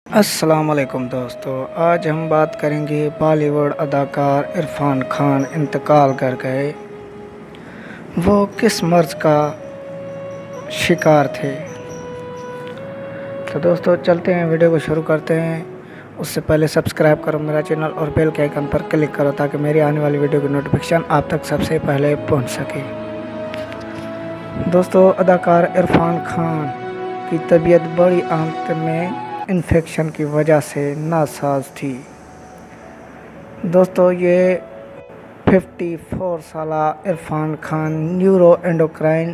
अस्सलाम वालेकुम दोस्तों, आज हम बात करेंगे बॉलीवुड अदाकार इरफान खान इंतकाल कर गए। वो किस मर्ज़ का शिकार थे। तो दोस्तों चलते हैं, वीडियो को शुरू करते हैं। उससे पहले सब्सक्राइब करो मेरा चैनल और बेल के आइकन पर क्लिक करो ताकि मेरी आने वाली वीडियो की नोटिफिकेशन आप तक सबसे पहले पहुंच सके। दोस्तों, अदाकार इरफान खान की तबीयत बड़ी आंत में इन्फेक्शन की वजह से नासाज थी। दोस्तों, ये 54 साला Irfan Khan neuro endocrine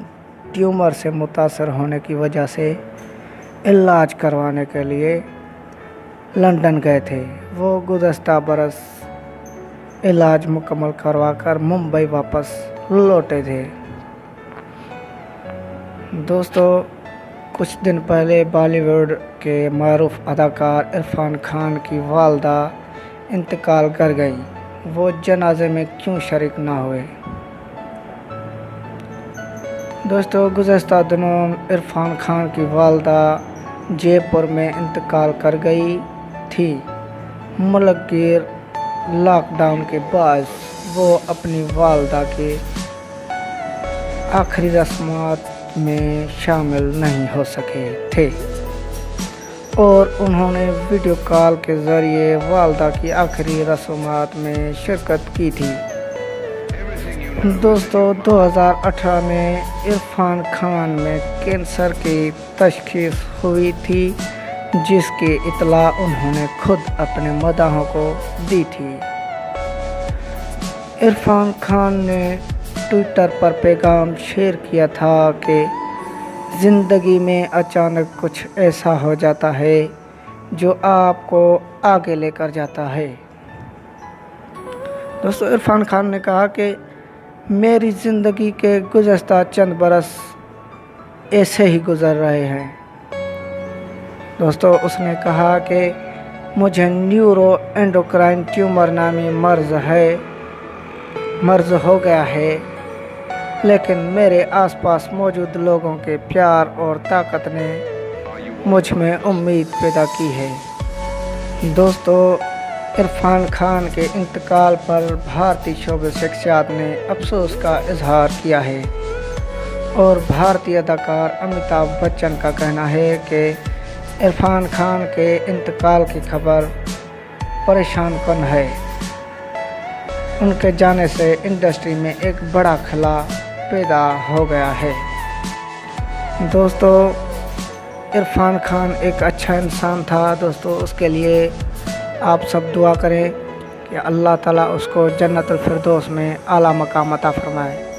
tumour से मुतासर होने की वजह से इलाज करवाने के लिए लंदन गए थे। वो गुज़श्ता बरस इलाज मुकम्मल करवाकर मुंबई वापस लौटे थे। दोस्तों, कुछ दिन पहले बॉलीवुड के मारूफ अदाकार इरफान खान की वालदा इंतकाल कर गई। वो जनाजे में क्यों शरीक ना हुए। दोस्तों, गुज़श्ता दिनों इरफान खान की वालदा जयपुर में इंतकाल कर गई थी। मुल्कगीर लॉकडाउन के बाद वो अपनी वालदा के आखिरी रस्मात में शामिल नहीं हो सके थे और उन्होंने वीडियो कॉल के ज़रिए वालदा की आखिरी रस्मात में शिरकत की थी। दोस्तों, 2018 में इरफान खान में कैंसर की तशख़ीस हुई थी, जिसकी इत्तला उन्होंने खुद अपने मदाहों को दी थी। इरफान खान ने ट्विटर पर पैगाम शेयर किया था कि ज़िंदगी में अचानक कुछ ऐसा हो जाता है जो आपको आगे लेकर जाता है। दोस्तों, इरफान खान ने कहा कि मेरी ज़िंदगी के गुज़श्ता चंद बरस ऐसे ही गुज़र रहे हैं। दोस्तों, उसने कहा कि मुझे न्यूरो एंडोक्राइन ट्यूमर नामी मर्ज़ हो गया है, लेकिन मेरे आसपास मौजूद लोगों के प्यार और ताकत ने मुझ में उम्मीद पैदा की है। दोस्तों, इरफान खान के इंतकाल पर भारतीय शोबे शख्सियात ने अफसोस का इजहार किया है और भारतीय अदाकार अमिताभ बच्चन का कहना है कि इरफान खान के इंतकाल की खबर परेशान कन है। उनके जाने से इंडस्ट्री में एक बड़ा खला पैदा हो गया है। दोस्तों, इरफान खान एक अच्छा इंसान था। दोस्तों, उसके लिए आप सब दुआ करें कि अल्लाह ताला उसको जन्नतुल फिरदौस में आला मकाम अता फरमाए।